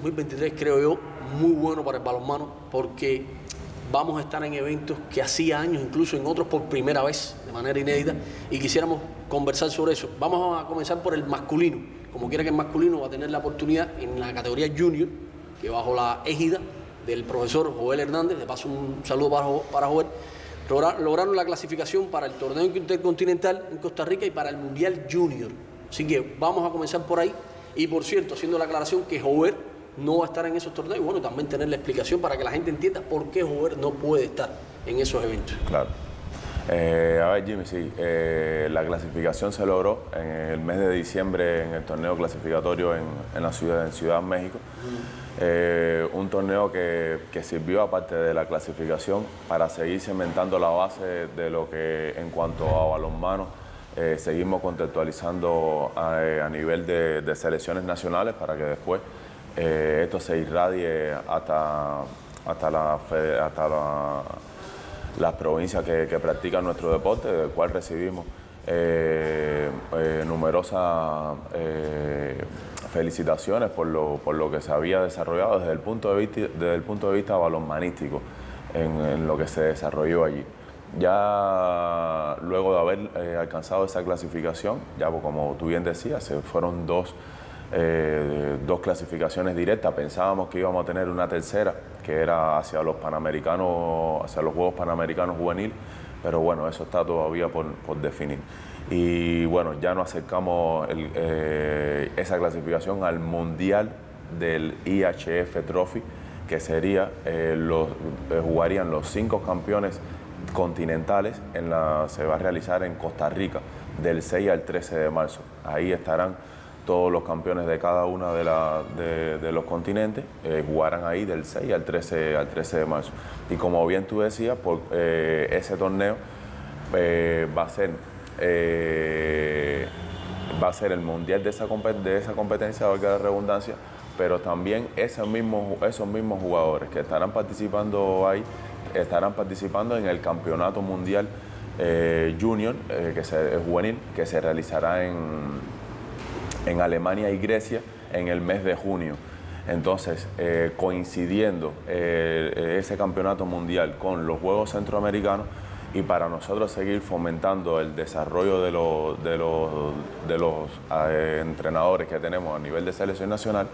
2023, creo yo, muy bueno para el balonmano, porque vamos a estar en eventos que hacía años, incluso en otros por primera vez, de manera inédita, y quisiéramos conversar sobre eso. Vamos a comenzar por el masculino. Como quiera que el masculino va a tener la oportunidad en la categoría junior, que bajo la égida del profesor Joel Hernández, le paso un saludo para Joel, lograron la clasificación para el torneo intercontinental en Costa Rica y para el Mundial Junior. Así que vamos a comenzar por ahí. Y por cierto, haciendo la aclaración que Joel no va a estar en esos torneos, y bueno, también tener la explicación para que la gente entienda por qué Joel no puede estar en esos eventos. Claro. A ver, Jimmy, sí, la clasificación se logró en el mes de diciembre en el torneo clasificatorio en Ciudad de México. Un torneo que sirvió, aparte de la clasificación, para seguir cimentando la base de lo que en cuanto a balonmano seguimos contextualizando a nivel de selecciones nacionales, para que después esto se irradie hasta las provincias que practican nuestro deporte, del cual recibimos numerosas felicitaciones por lo que se había desarrollado desde el punto de vista balonmanístico en lo que se desarrolló allí. Ya luego de haber alcanzado esa clasificación, ya como tú bien decías, se fueron dos clasificaciones directas. Pensábamos que íbamos a tener una tercera, que era hacia los Panamericanos, hacia los Juegos Panamericanos Juveniles, pero bueno, eso está todavía por definir. Y bueno, ya nos acercamos esa clasificación al Mundial del IHF Trophy, que sería, jugarían los 5 campeones continentales, se va a realizar en Costa Rica del 6 al 13 de marzo. Ahí estarán todos los campeones de cada uno de los continentes, jugarán ahí del 6 al 13 de marzo. Y como bien tú decías, ese torneo va a ser el mundial de esa competencia, valga la redundancia, pero también esos mismos jugadores que estarán participando ahí, estarán participando en el Campeonato Mundial Junior, juvenil, que se realizará en Alemania y Grecia en el mes de junio. Entonces, coincidiendo ese campeonato mundial con los Juegos Centroamericanos, y para nosotros seguir fomentando el desarrollo de los entrenadores que tenemos a nivel de selección nacional,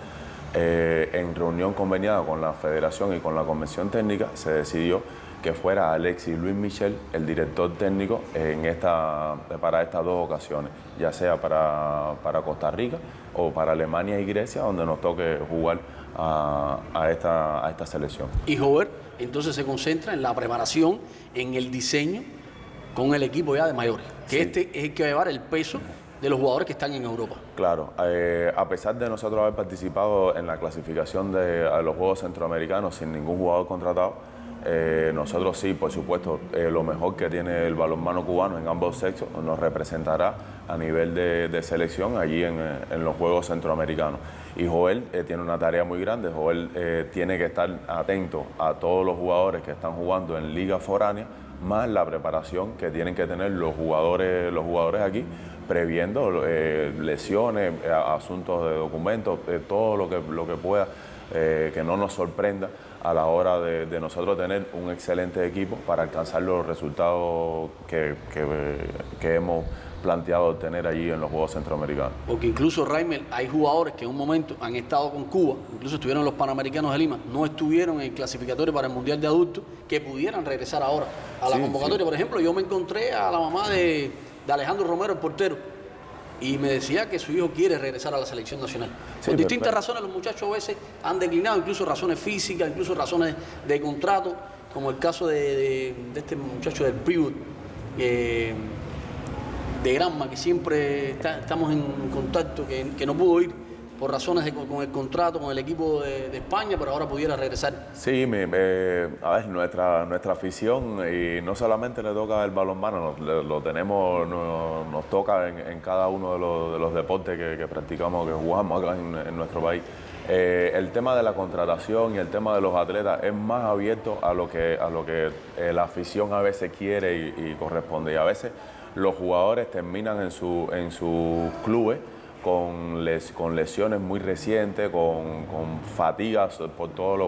en reunión conveniada con la Federación y con la Convención Técnica, se decidió que fuera Alexis Luis Michel el director técnico para estas dos ocasiones, ya sea para Costa Rica o para Alemania y Grecia, donde nos toque jugar a esta selección. Y Jover entonces se concentra en la preparación, en el diseño con el equipo ya de mayores, que sí, este es el que va a llevar el peso de los jugadores que están en Europa. Claro, a pesar de nosotros haber participado en la clasificación a los Juegos Centroamericanos sin ningún jugador contratado, nosotros sí, por supuesto, lo mejor que tiene el balonmano cubano en ambos sexos nos representará a nivel de selección allí en los Juegos Centroamericanos. Y Joel tiene una tarea muy grande. Joel tiene que estar atento a todos los jugadores que están jugando en liga foránea, más la preparación que tienen que tener los jugadores aquí, previendo lesiones, asuntos de documentos, todo lo que pueda, que no nos sorprenda a la hora de nosotros tener un excelente equipo para alcanzar los resultados que hemos planteado tener allí en los Juegos Centroamericanos. Porque incluso, Raimel, hay jugadores que en un momento han estado con Cuba, incluso estuvieron en los Panamericanos de Lima, no estuvieron en el clasificatorio para el Mundial de Adultos, que pudieran regresar ahora a la convocatoria. Sí. Por ejemplo, yo me encontré a la mamá de Alejandro Romero, el portero, y me decía que su hijo quiere regresar a la selección nacional. Sí, por distintas razones los muchachos a veces han declinado, incluso razones físicas, incluso razones de contrato, como el caso de este muchacho del Priwood, de Granma, que siempre estamos en contacto, que no pudo ir por razones con el contrato, con el equipo de España, pero ahora pudiera regresar. Sí, a ver, nuestra afición, y no solamente le toca el balonmano, nos toca en cada uno de los deportes que practicamos, que jugamos acá en nuestro país. El tema de la contratación y el tema de los atletas es más abierto a lo que la afición a veces quiere y corresponde. Y a veces los jugadores terminan en sus clubes con lesiones muy recientes, con fatigas por todos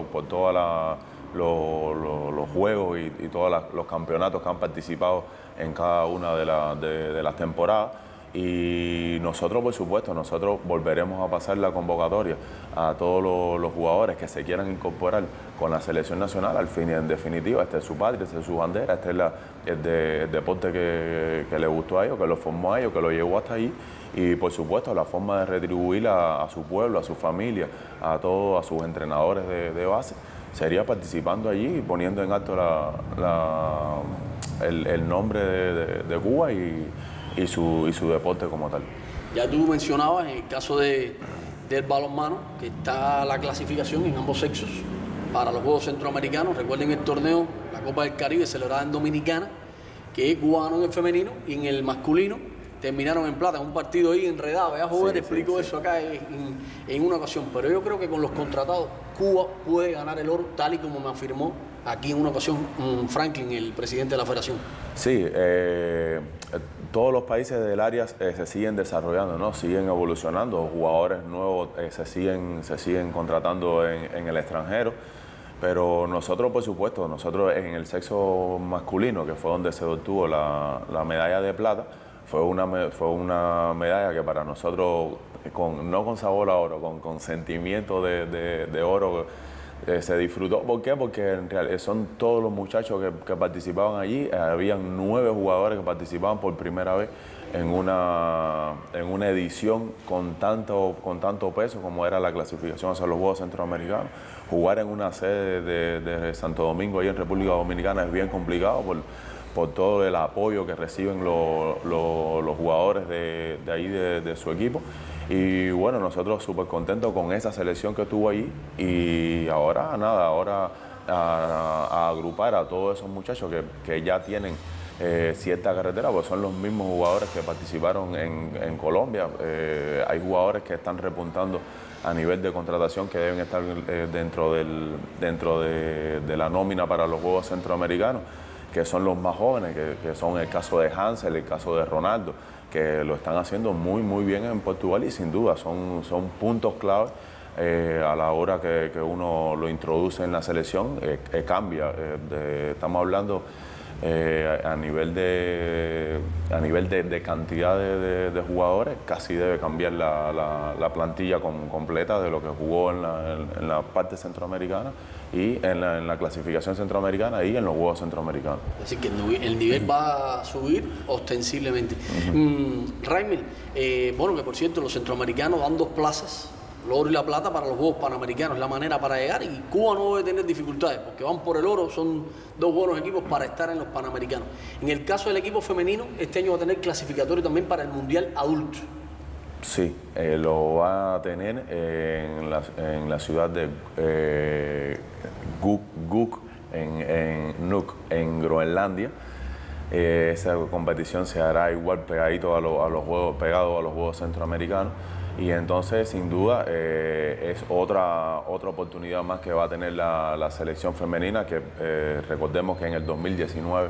los juegos y todos los campeonatos que han participado en cada una de las temporadas. Y nosotros, por supuesto, nosotros volveremos a pasar la convocatoria a todos los jugadores que se quieran incorporar con la selección nacional. Al fin y en definitiva, este es su patria, este es su bandera, este es el deporte que le gustó a ellos, que lo formó a ellos, que lo llevó hasta allí. Y por supuesto, la forma de retribuir a su pueblo, a su familia, a todos, a sus entrenadores de base, sería participando allí y poniendo en alto el nombre de Cuba y su deporte como tal. Ya tú mencionabas en el caso del balonmano que está la clasificación en ambos sexos para los Juegos Centroamericanos. Recuerden el torneo, la Copa del Caribe, celebrada en Dominicana, que es cubano en el femenino, y en el masculino terminaron en plata, en un partido ahí enredado. Ya joven, explico eso acá en una ocasión, pero yo creo que con los contratados Cuba puede ganar el oro, tal y como me afirmó aquí en una ocasión Franklin, el presidente de la federación. Sí, todos los países del área se siguen desarrollando, ¿no? Siguen evolucionando, jugadores nuevos se siguen contratando en el extranjero, pero nosotros, por supuesto, nosotros en el sexo masculino, que fue donde se obtuvo la medalla de plata, fue una medalla que para nosotros, no con sabor a oro, con sentimiento de oro, se disfrutó. ¿Por qué? Porque en realidad son todos los muchachos que participaban allí. Habían 9 jugadores que participaban por primera vez en una edición con tanto peso como era la clasificación hacia los Juegos Centroamericanos. Jugar en una sede de Santo Domingo, ahí en República Dominicana, es bien complicado por todo el apoyo que reciben los jugadores de ahí, de su equipo. Y bueno, nosotros súper contentos con esa selección que estuvo ahí, y ahora a agrupar a todos esos muchachos que ya tienen cierta carretera, pues son los mismos jugadores que participaron en Colombia. Hay jugadores que están repuntando a nivel de contratación, que deben estar dentro de la nómina para los Juegos Centroamericanos, que son los más jóvenes, que son el caso de Hansel, el caso de Ronaldo, que lo están haciendo muy, muy bien en Portugal, y sin duda son puntos clave a la hora que uno lo introduce en la selección. Cambia. Estamos hablando a nivel de cantidad de jugadores, casi debe cambiar la plantilla completa de lo que jugó en la parte centroamericana y en la clasificación centroamericana y en los Juegos Centroamericanos. Así que el nivel va a subir ostensiblemente. Raimel, bueno, que por cierto, los centroamericanos dan 2 plazas, el oro y la plata, para los Juegos Panamericanos, la manera para llegar, y Cuba no debe tener dificultades porque van por el oro, son 2 buenos equipos para estar en los Panamericanos. En el caso del equipo femenino, este año va a tener clasificatorio también para el Mundial Adulto. Sí, lo va a tener en la ciudad de Nuuk, en Groenlandia. Esa competición se hará igual pegado a los Juegos Centroamericanos. Y entonces, sin duda, es otra oportunidad más que va a tener la selección femenina, que recordemos que en el 2019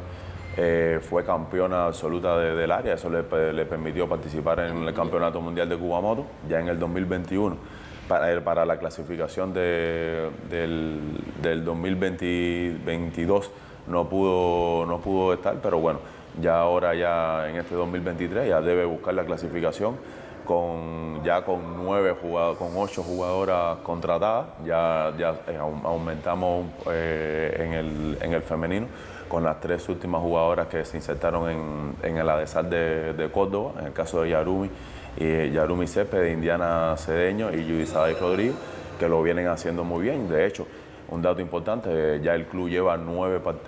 fue campeona absoluta del área. Eso le permitió participar en el Campeonato Mundial de Kumamoto. Ya en el 2021, para la clasificación del 2022 no pudo estar, pero bueno, ya ahora, ya en este 2023, ya debe buscar la clasificación con 8 jugadoras contratadas. Ya aumentamos en el femenino con las 3 últimas jugadoras que se insertaron en el ADESAL de Córdoba, en el caso de Yarumi Céspedes, Indiana Cedeño y Yudisaday Rodríguez, que lo vienen haciendo muy bien. De hecho, un dato importante, ya el club lleva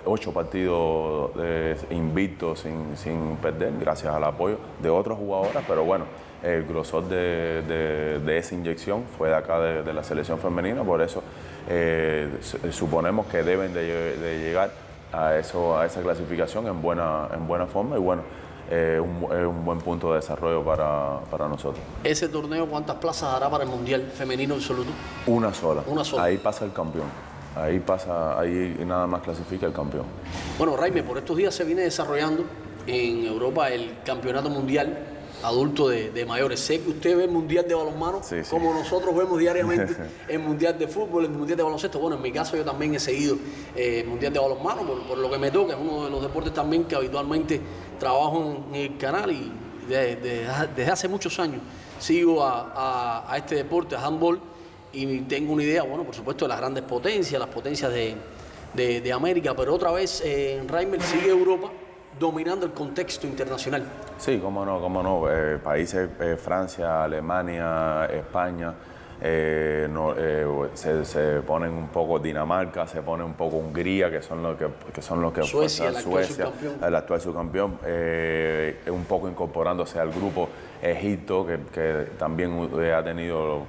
8 partidos invictos sin perder, gracias al apoyo de otras jugadoras, pero bueno, el grosor de esa inyección fue de acá, de la selección femenina. Por eso suponemos que deben de llegar a esa clasificación en buena forma, y bueno, es un buen punto de desarrollo para nosotros. ¿Ese torneo cuántas plazas dará para el Mundial Femenino absoluto? Una sola. Una Ahí pasa el campeón. Ahí nada más clasifica el campeón. Bueno, Raime, por estos días se viene desarrollando en Europa el Campeonato Mundial adulto de mayores. Sé que usted ve el Mundial de Balonmano como nosotros vemos diariamente el Mundial de Fútbol, el Mundial de Baloncesto. Bueno, en mi caso yo también he seguido el Mundial de Balonmano por lo que me toca. Es uno de los deportes también que habitualmente trabajo en el canal y desde hace muchos años sigo a este deporte, a handball, y tengo una idea, bueno, por supuesto, de las grandes potencias, las potencias de América, pero otra vez Reimer sigue Europa dominando el contexto internacional. Sí, cómo no. Países, Francia, Alemania, España, se ponen un poco Dinamarca, se pone un poco Hungría, que son los que Suecia, el actual subcampeón, un poco incorporándose al grupo Egipto, que también ha tenido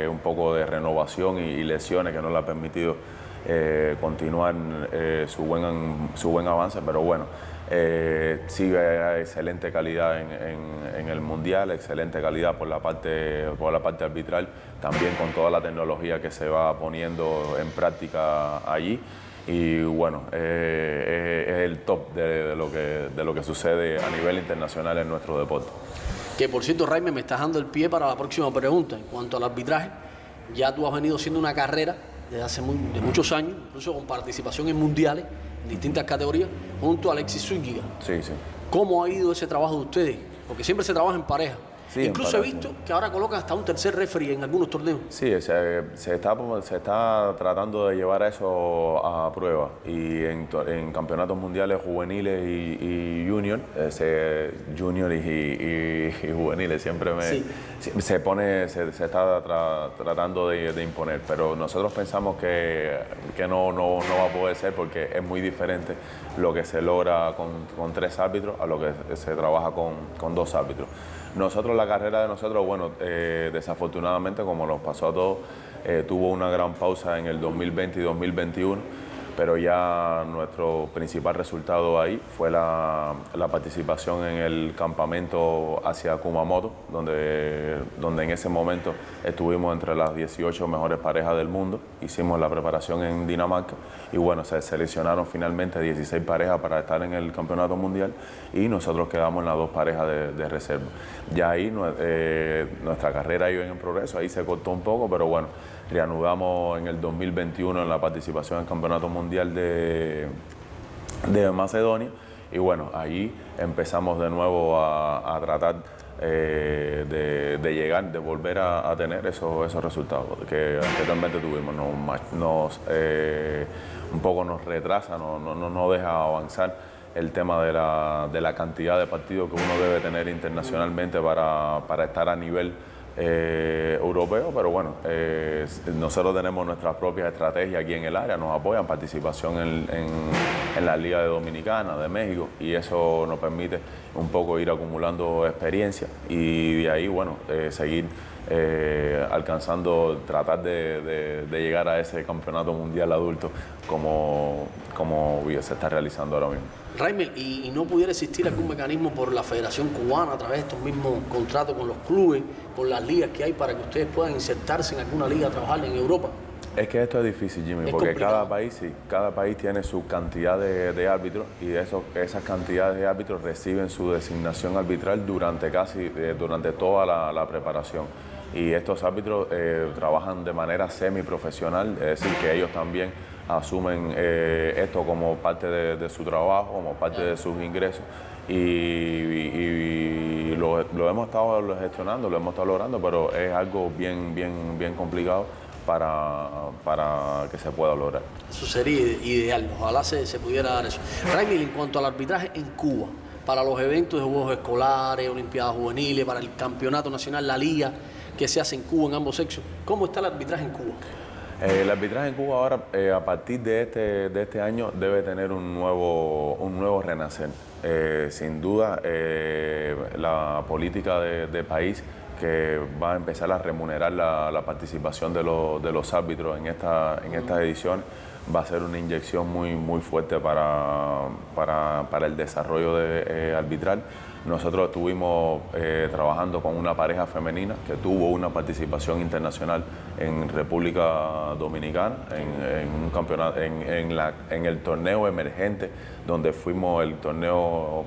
un poco de renovación y lesiones que no le ha permitido continuar su buen avance, pero bueno. Sigue excelente calidad en el Mundial, excelente calidad por la parte arbitral, también con toda la tecnología que se va poniendo en práctica allí. Y bueno, es el top de lo que sucede a nivel internacional en nuestro deporte. Que por cierto, Reimer, me estás dando el pie para la próxima pregunta. En cuanto al arbitraje, ya tú has venido haciendo una carrera desde hace muchos años, incluso con participación en mundiales, en distintas categorías, junto a Alexis Zúñiga. Sí. ¿Cómo ha ido ese trabajo de ustedes? Porque siempre se trabaja en pareja. Sí, incluso he visto que ahora colocan hasta un tercer referee en algunos torneos. Sí, se está tratando de llevar eso a prueba. Y en campeonatos mundiales juveniles y junior, junior y juveniles, siempre se está tratando de imponer. Pero nosotros pensamos que no va a poder ser, porque es muy diferente lo que se logra con 3 árbitros a lo que se trabaja con 2 árbitros. La carrera de nosotros, bueno, desafortunadamente, como nos pasó a todos, tuvo una gran pausa en el 2020 y 2021, pero ya nuestro principal resultado ahí fue la participación en el campamento hacia Kumamoto, donde en ese momento estuvimos entre las 18 mejores parejas del mundo. Hicimos la preparación en Dinamarca y bueno, se seleccionaron finalmente 16 parejas para estar en el campeonato mundial y nosotros quedamos en las 2 parejas de reserva. Ya ahí nuestra carrera iba en progreso, ahí se cortó un poco, pero bueno, reanudamos en el 2021 en la participación en el campeonato mundial de Macedonia y bueno, ahí empezamos de nuevo a tratar de llegar, de volver a tener esos resultados que anteriormente tuvimos. Un poco nos retrasa, no deja avanzar el tema de la cantidad de partidos que uno debe tener internacionalmente para estar a nivel europeo, pero bueno, nosotros tenemos nuestras propias estrategias aquí en el área, nos apoyan, participación en la Liga de Dominicana, de México, y eso nos permite un poco ir acumulando experiencia y de ahí, bueno, seguir alcanzando, tratar de llegar a ese campeonato mundial adulto como se está realizando ahora mismo. Reimer, ¿y no pudiera existir algún mecanismo por la Federación Cubana, a través de estos mismos contratos con los clubes, con las ligas que hay, para que ustedes puedan insertarse en alguna liga a trabajar en Europa? Es que esto es difícil, Jimmy, porque cada país tiene su cantidad de árbitros y esas cantidades de árbitros reciben su designación arbitral durante toda la preparación. Y estos árbitros trabajan de manera semiprofesional, es decir, que ellos también asumen esto como parte de su trabajo, como parte de sus ingresos y lo hemos estado gestionando, lo hemos estado logrando, pero es algo bien complicado para que se pueda lograr. Eso sería ideal, ojalá se pudiera dar eso. Reimer, en cuanto al arbitraje en Cuba, para los eventos de juegos escolares, olimpiadas juveniles, para el campeonato nacional, la liga que se hace en Cuba en ambos sexos, ¿cómo está el arbitraje en Cuba? El arbitraje en Cuba ahora, a partir de este año, debe tener un nuevo renacer. Sin duda, la política de país que va a empezar a remunerar la participación de los árbitros en estas ediciones. Va a ser una inyección muy fuerte para el desarrollo arbitral. Nosotros estuvimos trabajando con una pareja femenina que tuvo una participación internacional en República Dominicana, en un campeonato, en el torneo emergente, donde fuimos el torneo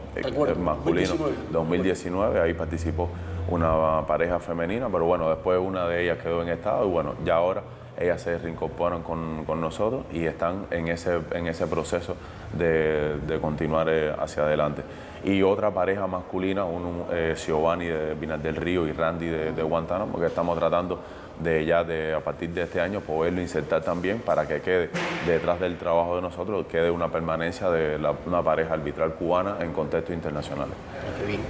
masculino 2019. Ahí participó una pareja femenina, pero bueno, después una de ellas quedó en estado y bueno, ya ahora ellas se reincorporan con nosotros y están en ese proceso de continuar hacia adelante. Y otra pareja masculina, Giovanni de Pinar del Río y Randy de Guantánamo, que estamos tratando a partir de este año poderlo insertar también para que quede detrás del trabajo de nosotros, quede una permanencia de una pareja arbitral cubana en contextos internacionales.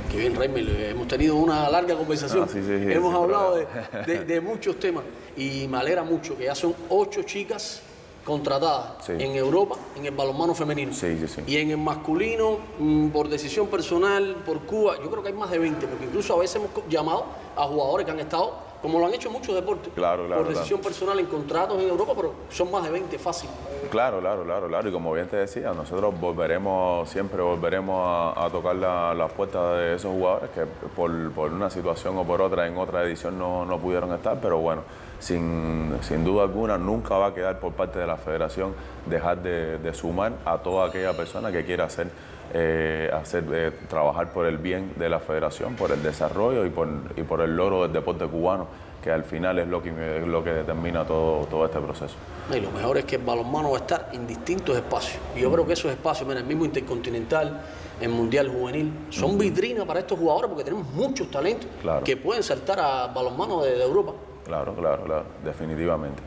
Qué bien, Raimel. Hemos tenido una larga conversación. Sí, hemos hablado de muchos temas y me alegra mucho que ya son 8 chicas contratadas en Europa en el balonmano femenino. Y en el masculino, por decisión personal, por Cuba, yo creo que hay más de 20, porque incluso a veces hemos llamado a jugadores que han estado, como lo han hecho en muchos deportes, por decisión personal en contratos en Europa, pero son más de 20, fácil. Claro. Y como bien te decía, nosotros siempre volveremos a tocar las puertas de esos jugadores que por una situación o por otra en otra edición no pudieron estar, pero bueno, sin duda alguna nunca va a quedar por parte de la federación dejar de sumar a toda aquella persona que quiera trabajar por el bien de la federación, por el desarrollo y por el logro del deporte cubano, que al final es lo que determina todo este proceso. Y lo mejor es que el balonmano va a estar en distintos espacios. Y yo creo que esos espacios, mira, el mismo Intercontinental, el Mundial Juvenil, son vitrinas para estos jugadores porque tenemos muchos talentos que pueden saltar a balonmano de Europa. Claro, definitivamente.